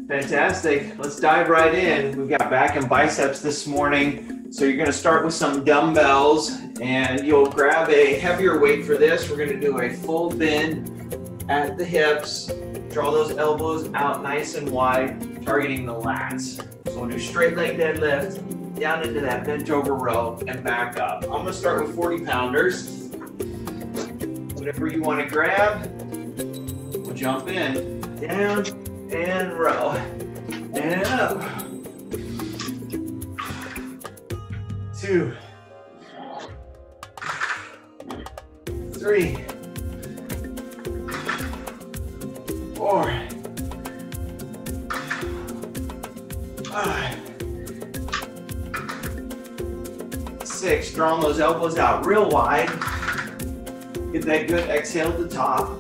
Fantastic. Let's dive right in. We've got back and biceps this morning. So you're going to start with some dumbbells and you'll grab a heavier weight for this. We're going to do a full bend at the hips. Draw those elbows out nice and wide, targeting the lats. So we'll do straight leg deadlift, down into that bent over row and back up. I'm going to start with 40 pounders. Whatever you want to grab, we'll jump in, down, and row, and up. 2, 3, 4, 5, 6. Drawing those elbows out real wide. Get that good exhale at the top.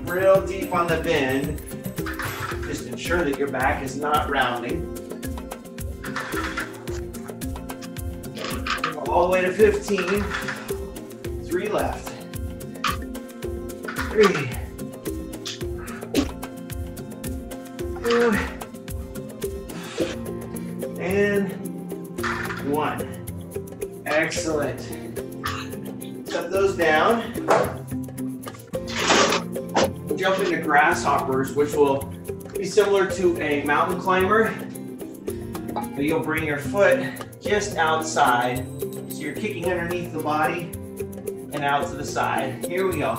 Real deep on the bend. Just ensure that your back is not rounding. All the way to 15. 3 left. 3, 2, and 1. Excellent. Set those down. Jump into grasshoppers, which will be similar to a mountain climber. But you'll bring your foot just outside. So you're kicking underneath the body and out to the side. Here we go.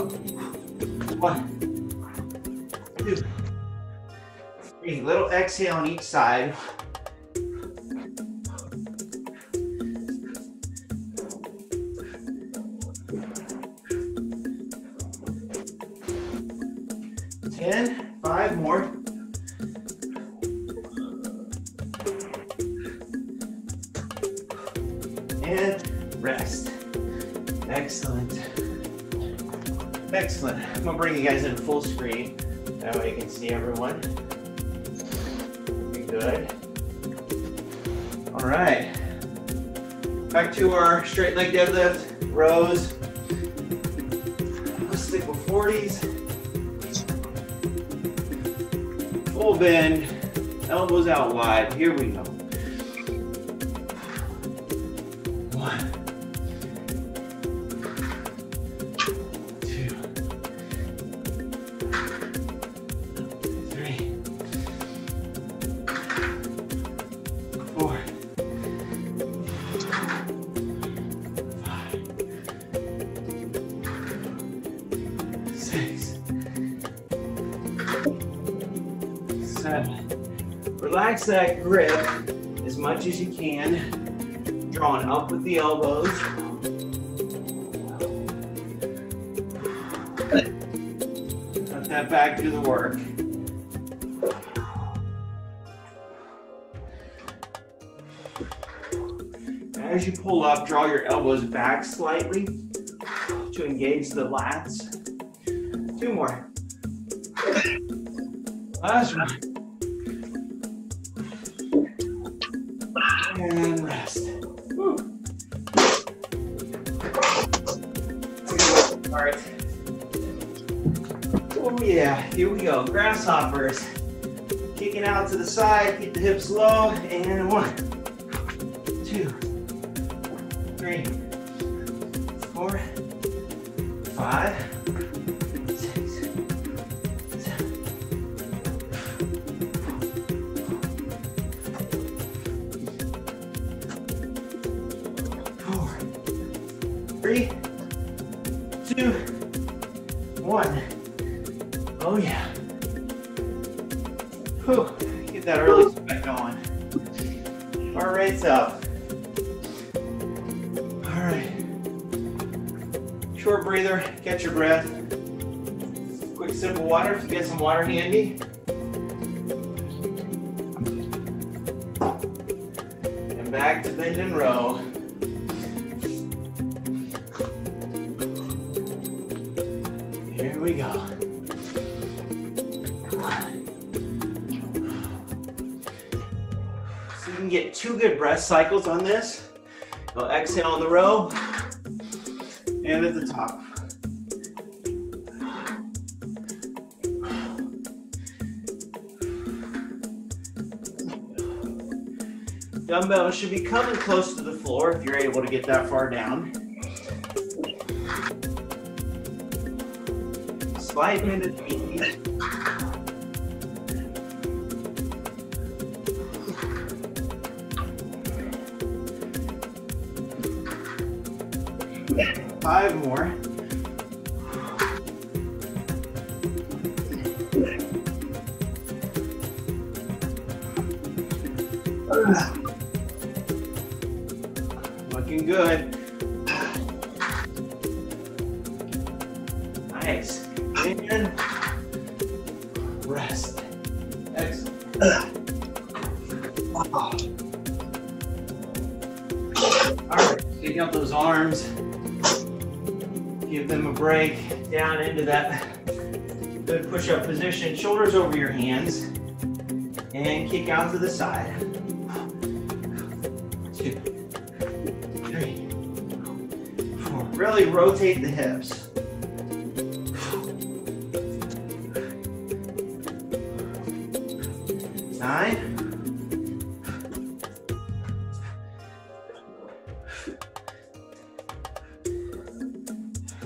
1, 2, 3. Little exhale on each side. And 5 more. And rest. Excellent. Excellent. I'm gonna bring you guys in full screen. That way you can see everyone. Good. All right. Back to our straight leg deadlift, rows. Let's stick with 40s. Full bend, elbows out wide. Here we go. 1, 2, 3, 4, 5, 6, 7. Relax that grip as much as you can. Drawing up with the elbows. Let that back do the work. As you pull up, draw your elbows back slightly to engage the lats. 2 more. Last one. And rest. Woo. All right. Oh yeah, here we go. Grasshoppers. Kicking out to the side, keep the hips low, and 1, 2, 3, 4, 5, 6, 7. 4, 3, 2, 1. Oh yeah. Whew. Get that early sweat going. Heart rate's up. All right. Short breather, catch your breath. Quick sip of water if you get some water handy. And back to bend and row. Here we go. So you can get 2 good breath cycles on this. Go exhale on the row and at the top. Dumbbells should be coming close to the floor if you're able to get that far down. Slight bend at the knees. Five more. Looking good. Nice. And rest. Excellent. All right, take out those arms. Give them a break down into that good push-up position. Shoulders over your hands. And kick out to the side. 2, 3, 4. Really rotate the hips. 9.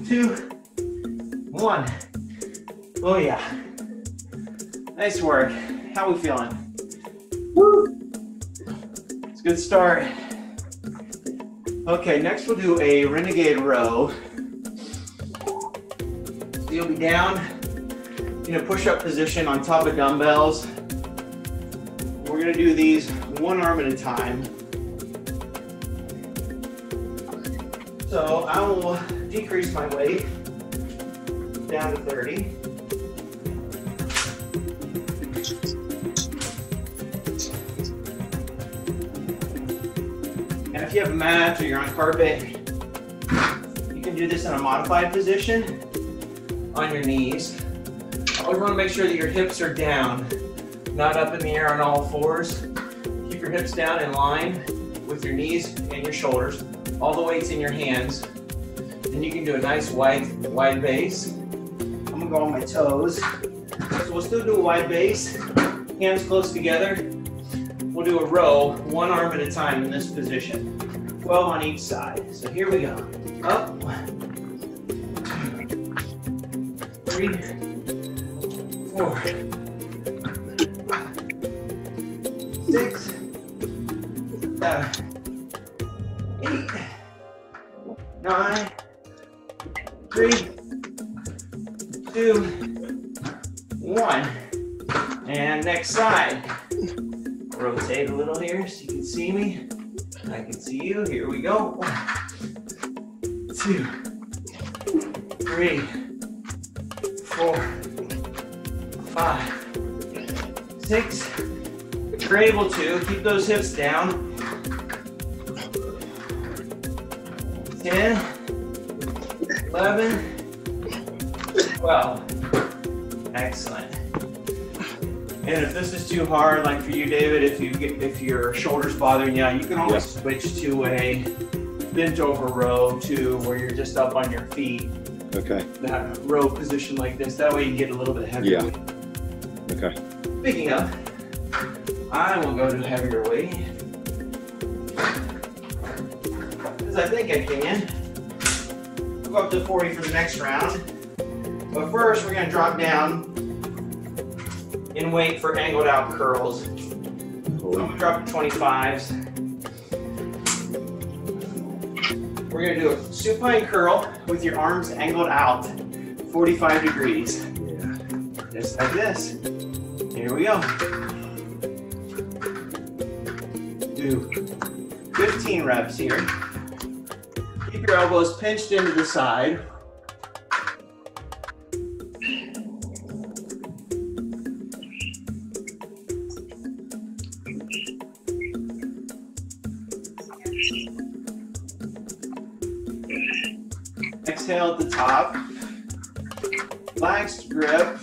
2, 1. Oh yeah. Nice work. How we feeling? Woo! It's a good start. Okay, next we'll do a renegade row. So you'll be down in a push-up position on top of dumbbells. We're gonna do these one arm at a time. So I will decrease my weight down to 30. And if you have a mat or you're on carpet, you can do this in a modified position on your knees. Always want to make sure that your hips are down, not up in the air on all fours. Keep your hips down in line with your knees and your shoulders. All the weight's in your hands. Then you can do a nice wide base. I'm gonna go on my toes. So we'll still do a wide base, hands close together. We'll do a row, one arm at a time in this position. 12 on each side. So here we go. Up. 3, 4, 6, 7, 8, 9, 3, 2, 1. And next side. Rotate a little here so you can see me. I can see you. Here we go. 1, 2, 3, 4, 5, 6. If you're able to, keep those hips down. 10, 11, 12. Excellent. And if this is too hard, like for you, David, if your shoulder's bothering you, you can always switch to a bent over row too, where you're just up on your feet. Okay. That row position like this. That way you get a little bit heavier weight. Okay. Speaking of, I will go to heavier weight. Because I think I can. We'll go up to 40 for the next round. But first, we're going to drop down in weight for angled out curls. So I'm going to drop to 25s. We're going to do a supine curl with your arms angled out, 45 degrees. Yeah. Just like this. Here we go. Do 15 reps here. Keep your elbows pinched into the side. Exhale at the top. Relaxed grip.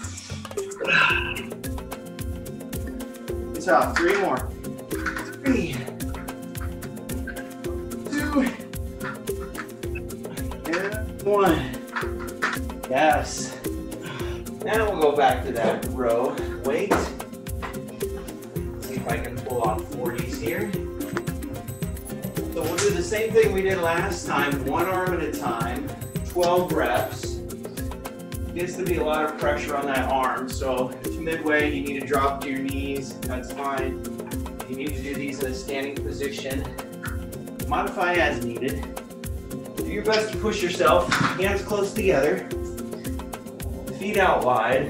It's out. 3 more. 3, 2, and 1. Yes. Now we'll go back to that row. Weight. See if I can pull off 40s here. So we'll do the same thing we did last time, one arm at a time, 12 reps. Gets to be a lot of pressure on that arm, so if midway you need to drop to your knees, that's fine. If you need to do these in a standing position, modify as needed. Do your best to push yourself, hands close together, feet out wide,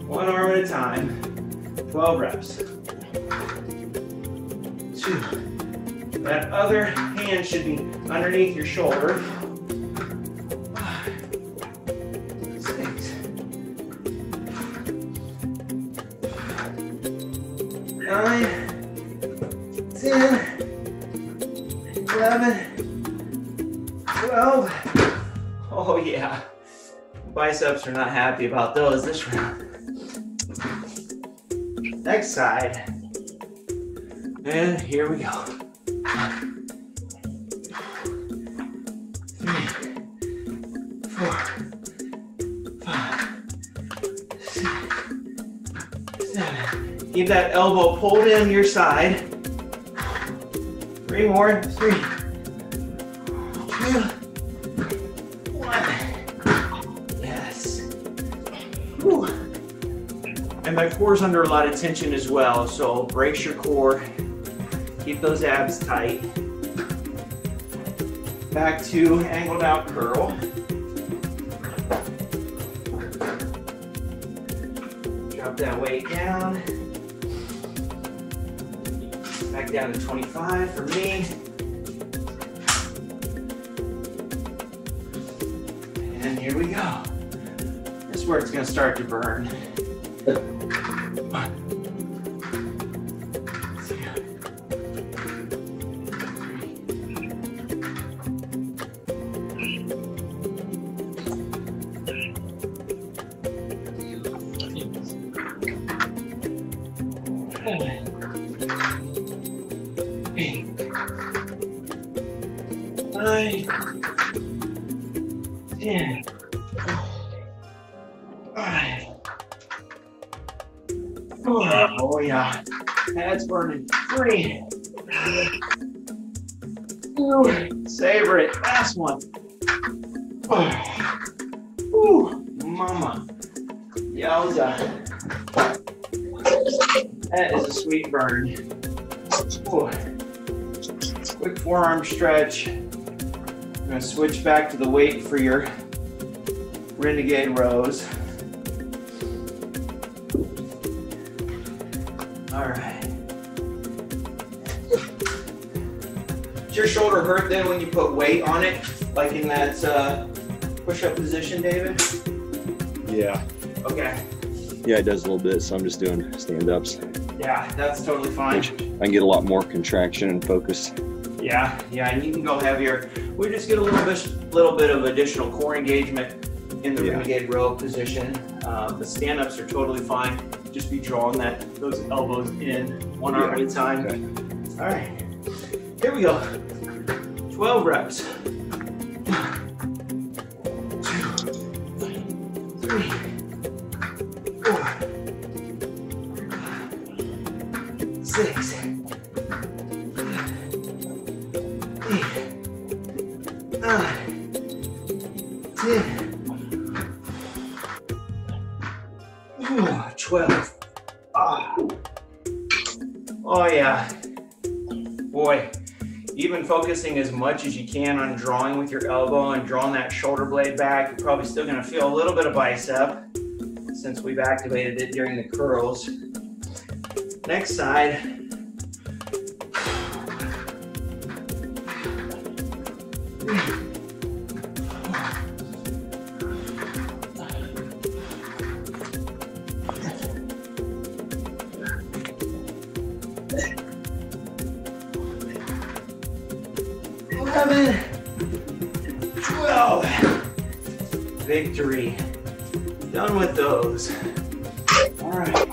one arm at a time, 12 reps. 2. That other hand should be underneath your shoulder. 6. 9, 10, 11, 12. Oh yeah, biceps are not happy about those this round. Next side. And here we go. 3, 4, 5, 6, 7. Keep that elbow pulled in your side. 3 more. 3, 2, 1. Yes. Whew. And my core's under a lot of tension as well, so brace your core. Keep those abs tight. Back to angled out curl. Drop that weight down. Back down to 25 for me. And here we go. This is where it's going to start to burn. 1, 2, 9, 10, 5, 4. Oh yeah, that's burning. 3, 2, savor it. Last one. Ooh, mama. Yowza. That is a sweet burn. Ooh. Quick forearm stretch. I'm going to switch back to the weight for your renegade rows. All right. Does your shoulder hurt then when you put weight on it, like in that push-up position, David? Yeah. Okay. Yeah, it does a little bit, so I'm just doing stand-ups. Yeah, that's totally fine. I can get a lot more contraction and focus. Yeah, and you can go heavier. We just get a little bit of additional core engagement in the renegade row position. The stand-ups are totally fine. Just be drawing those elbows in, one arm at a time. Okay. All right, here we go. 12 reps. 1, 2, 3, 4, 6, 9, 10, 12. Oh yeah. Boy, even focusing as much as you can on drawing with your elbow and drawing that shoulder blade back, you're probably still gonna feel a little bit of bicep since we've activated it during the curls. Next side. Victory. Done with those. All right.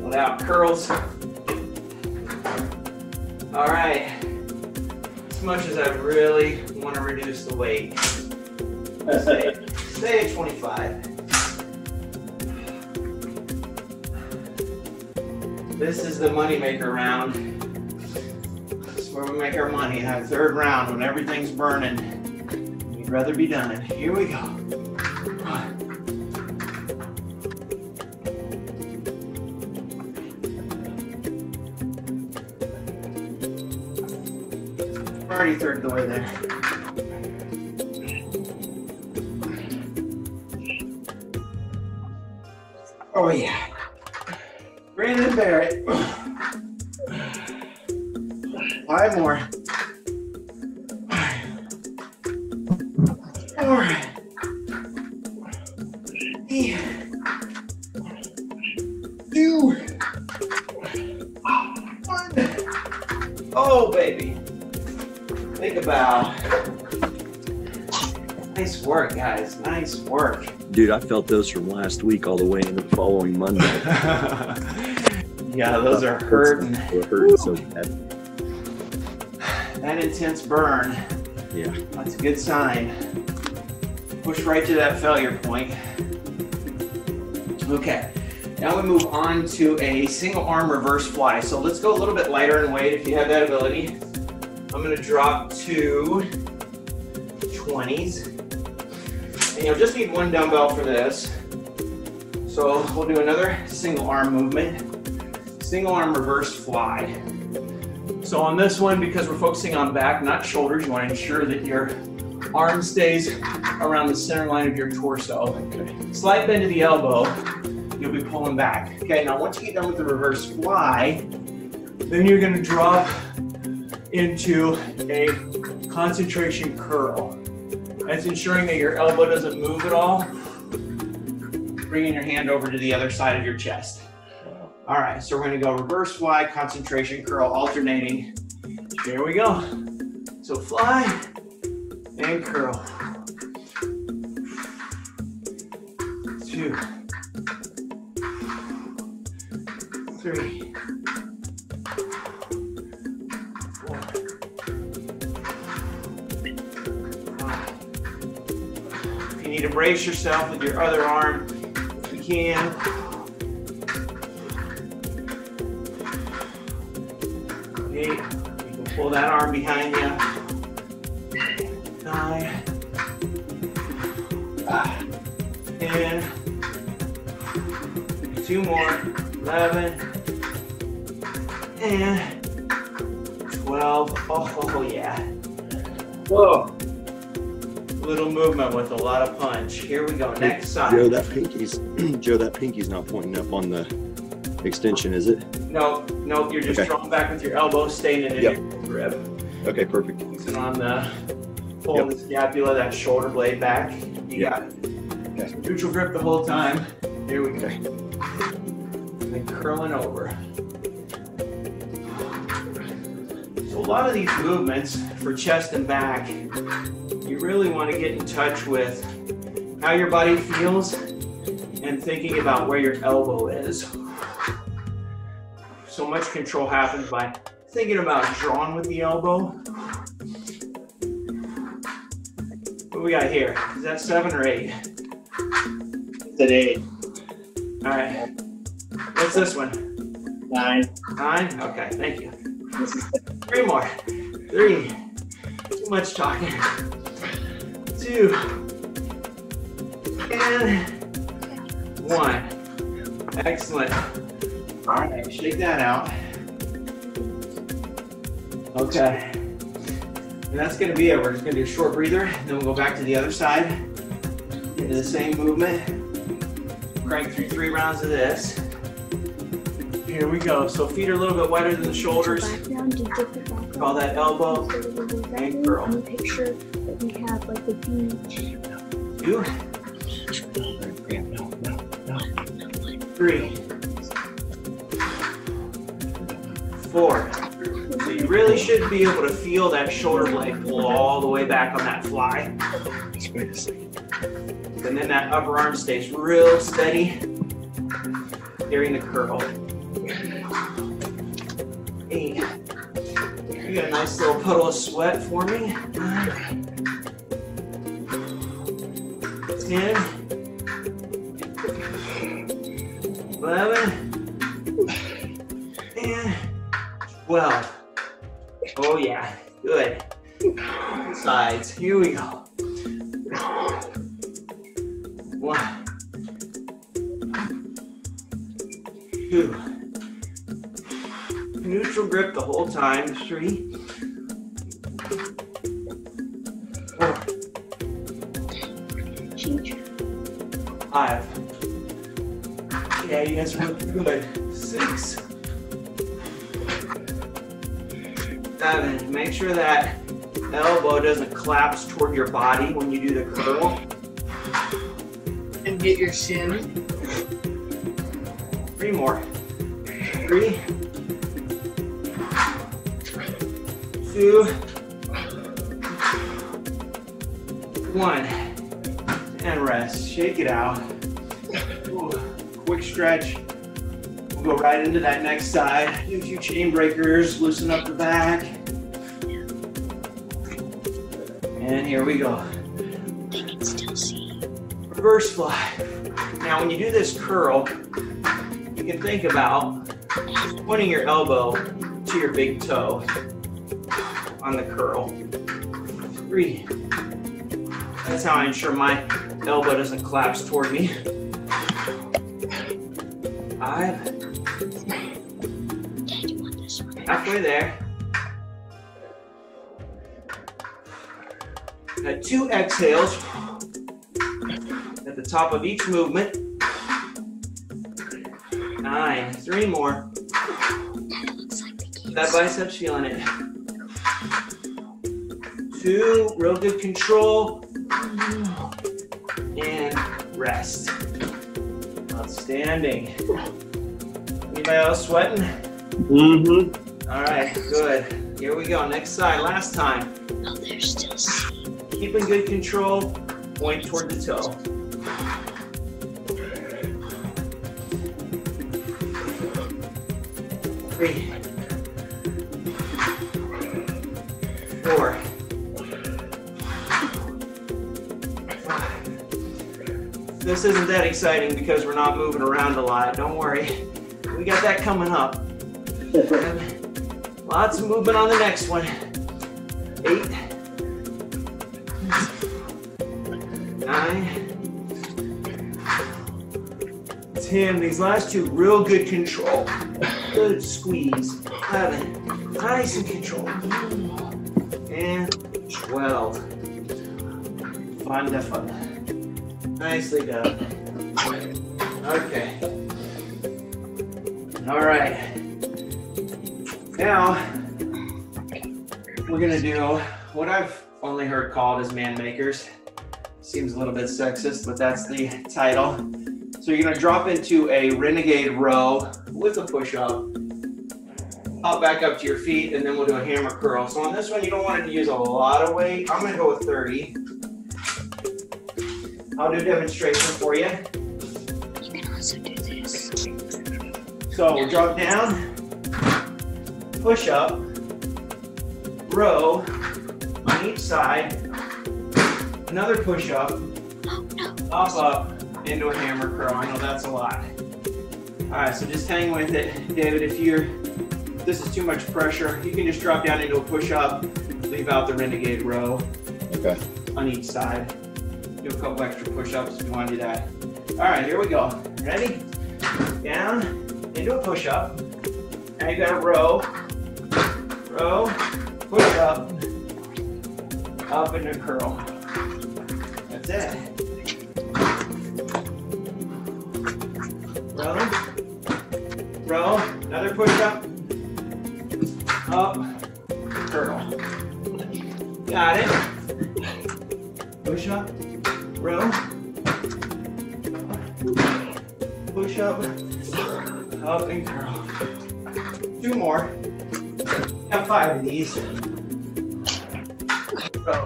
Without curls. All right. As much as I really want to reduce the weight, stay at 25. This is the moneymaker round. where we make our money, that third round when everything's burning. You'd rather be done. Here we go. Already a third of the way there. Oh yeah. Brandon Barrett. 5 more. 4. 3. 2. 1. Oh baby. Take a bow. Nice work, guys. Nice work. Dude, I felt those from last week all the way into the following Monday. Yeah, those are hurting. They're hurting so bad. That intense burn. Yeah. That's a good sign. Push right to that failure point. Okay. Now we move on to a single arm reverse fly. So let's go a little bit lighter in weight if you have that ability. I'm going to drop to 20s. And you'll just need 1 dumbbell for this. So we'll do another single arm movement. Single arm reverse fly. So on this one, because we're focusing on back, not shoulders, you want to ensure that your arm stays around the center line of your torso. Okay. Slight bend to the elbow, you'll be pulling back. Okay, now once you get done with the reverse fly, then you're going to drop into a concentration curl. That's ensuring that your elbow doesn't move at all. Bringing your hand over to the other side of your chest. All right, so we're gonna go reverse fly, concentration curl, alternating. Here we go. So fly and curl. 2, 3, 4, 5. If you need to brace yourself with your other arm, you can. 8. You can pull that arm behind you. 9. 10. 2 more. 11. And 12. Oh yeah. Whoa. Little movement with a lot of punch. Here we go. Next side. Joe, that pinky's not pointing up on the extension, is it? No, you're just drawing back with your elbow, staying in your grip. Okay, perfect. Focusing on the pulling the scapula, that shoulder blade back. You got it. Okay. Neutral grip the whole time. Here we go. And then curling over. So a lot of these movements for chest and back, you really want to get in touch with how your body feels and thinking about where your elbow is. So much control happens by thinking about drawing with the elbow. What we got here? Is that 7 or 8? It's an 8. All right. What's this one? 9. 9? Okay, thank you. 3 more. 3. Too much talking. 2. And 1. Excellent. All right, shake that out. Okay. And that's going to be it. We're just going to do a short breather, and then we'll go back to the other side, into the same movement. Crank through 3 rounds of this. Here we go. So feet are a little bit wider than the shoulders. Call that elbow and curl. Make sure that we have like the beach. 2. 3. 4. So you really should be able to feel that shoulder blade pull all the way back on that fly. Just wait a second. And then that upper arm stays real steady during the curl. 8. You got a nice little puddle of sweat for me. 9. 10. 11. And 12. Oh yeah. Here we go. 1, 2. Neutral grip the whole time. 3, 4, 5. Yeah, you guys are looking good. 6, 7. Make sure that elbow doesn't collapse toward your body when you do the curl. And get your shin. 3 more. 3, 2, 1. And rest. Shake it out. Ooh, quick stretch. We'll go right into that next side. Do a few chain breakers. Loosen up the back. And here we go. Reverse fly. Now when you do this curl, you can think about pointing your elbow to your big toe on the curl. 3. That's how I ensure my elbow doesn't collapse toward me. 5. Halfway there. Got 2 exhales at the top of each movement. 9. 3 more. That biceps feeling it. 2. Real good control. And rest. Outstanding. Anybody else sweating? Mm-hmm. All right, good. Here we go. Next side. Last time. Oh, there's still C. Keeping good control. Point toward the toe. 3, 4, 5. This isn't that exciting because we're not moving around a lot. Don't worry. We got that coming up. Lots of movement on the next one. 8, 9, 10. These last 2, real good control. Good squeeze. 11. Nice and controlled. And 12. Wonderful. Nicely done. Okay. All right. Now, we're gonna do what I've only heard called as man makers. Seems a little bit sexist, but that's the title. So you're gonna drop into a renegade row with a push-up. Hop back up to your feet, and then we'll do a hammer curl. So on this one, you don't want to use a lot of weight. I'm gonna go with 30. I'll do a demonstration for you. You can also do this. So we'll drop down, push up, row on each side, another push up, up, into a hammer curl. I know that's a lot. All right, so just hang with it. David, if this is too much pressure, you can just drop down into a push up, leave out the renegade row. Okay. On each side. Do a couple extra push-ups if you want to do that. All right, here we go. Ready? Down, into a push-up. Now you got a row, push-up, up into a curl. That's it. Row, another push-up, up, curl. Got it. Push up, row, push up, up and curl. 2 more. Have 5 of these. Row.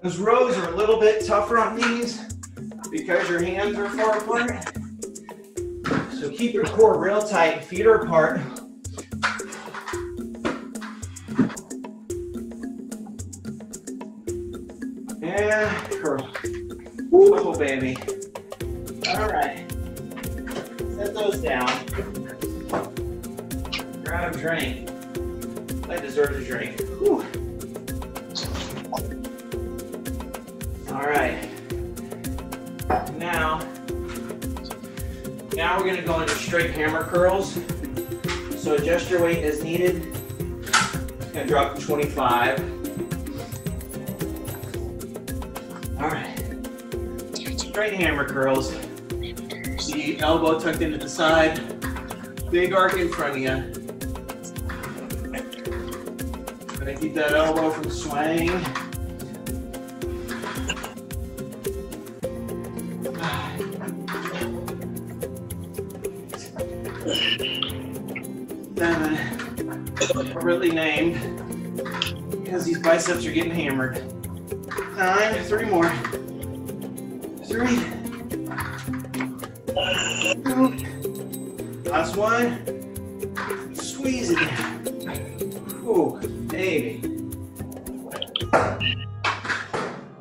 Those rows are a little bit tougher on these because your hands are far apart. So keep your core real tight, feet are apart. And curl. Oh, baby. All right. Set those down. Grab a drink. That deserves a drink. Whew. Now we're going to go into straight hammer curls. So adjust your weight as needed. It's going to drop to 25. All right. Straight hammer curls. The elbow tucked into the side. Big arc in front of you. Gonna keep that elbow from swaying. 7. Appropriately named because these biceps are getting hammered. 9. 3 more. 3. 2. Last one. Squeeze it down. Oh, baby.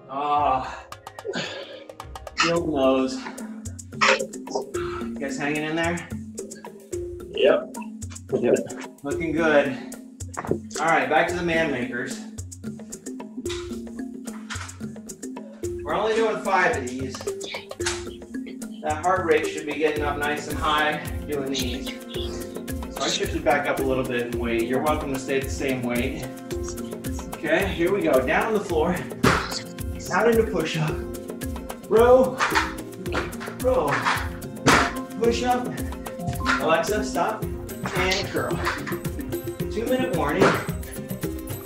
Oh. Feel the nose. You guys hanging in there? Yep. Looking good. All right, back to the man makers. We're only doing 5 of these. That heart rate should be getting up nice and high doing these. So I shifted back up a little bit in weight. You're welcome to stay at the same weight. Okay, here we go. Down on the floor. Out into push-up. Row. Row. Push-up. Alexa, stop. And curl. 2-minute warning.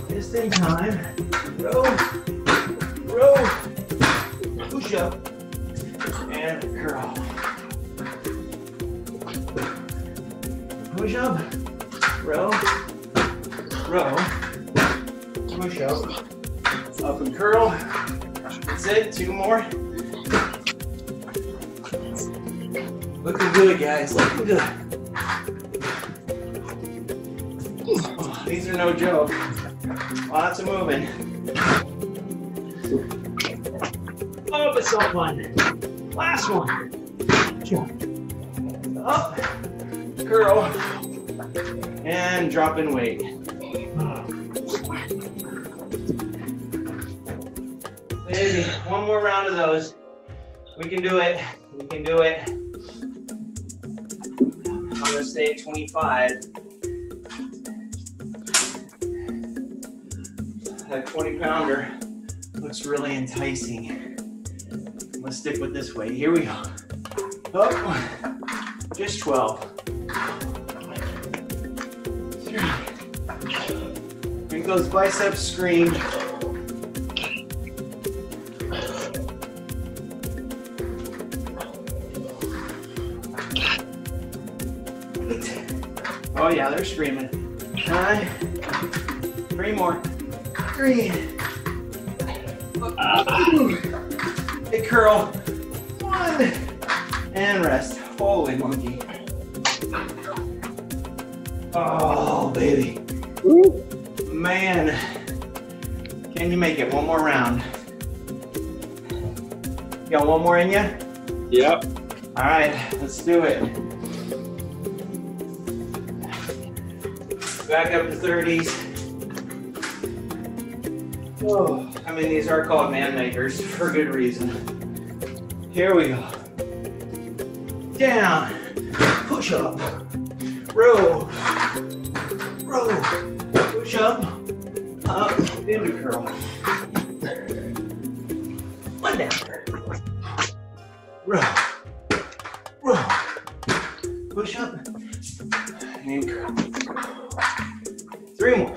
Just in time. Row. Row. Push-up. And curl. Push up, row, row, push up and curl. That's it, 2 more. Looking good, guys, looking good. Oh, these are no joke. Lots of moving. Oh, it's so fun. Last one. Up, curl, and drop in weight. Baby, 1 more round of those. We can do it. We can do it. I'm gonna stay at 25. That 20-pounder looks really enticing. Let's stick with this weight. Here we go. Up. Just 12. 3. Make those biceps scream. 8. Oh yeah, they're screaming. 9. 3 more. 3. Big curl. 1. And rest. Holy monkey. Oh, baby. Man. Can you make it? 1 more round. You got 1 more in you? Yep. All right, let's do it. Back up to 30s. Oh, I mean, these are called man makers for good reason. Here we go. Down, push up, row, row, push up, into curl. 1 down, row, row, push up, and curl. 3 more.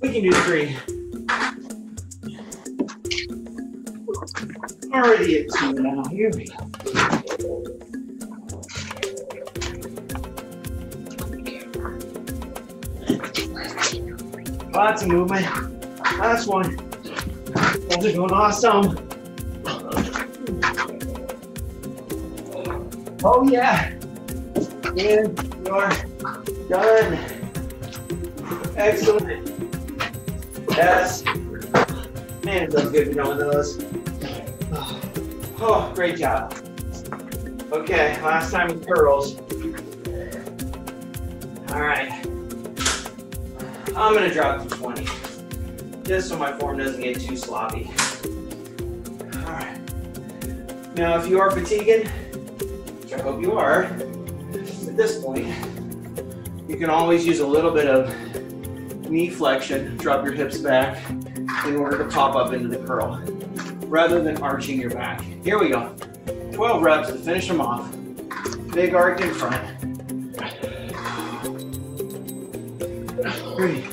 We can do 3. Already at 2 now. Here we go. Lots of movement. Last one. Those are going awesome. Oh yeah. And you're done. Excellent. Yes. Man, it feels good doing those. Oh, great job. Okay, last time with curls. All right. I'm gonna drop to 20, just so my form doesn't get too sloppy. All right. Now, if you are fatiguing, which I hope you are, at this point, you can always use a little bit of knee flexion, drop your hips back in order to pop up into the curl, rather than arching your back. Here we go. 12 reps to finish them off. Big arc in front. 3.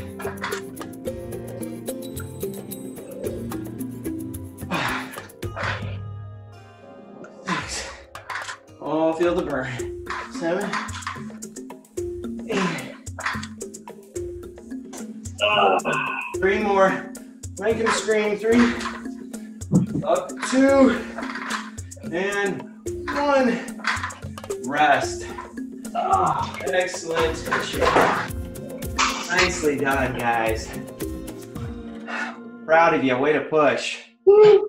6. Oh, feel the burn. 7. 8. 3 more. Make him scream. 3. Up 2. And 1. Rest. Oh, excellent. Nicely done, guys. Proud of you. Way to push. Woo.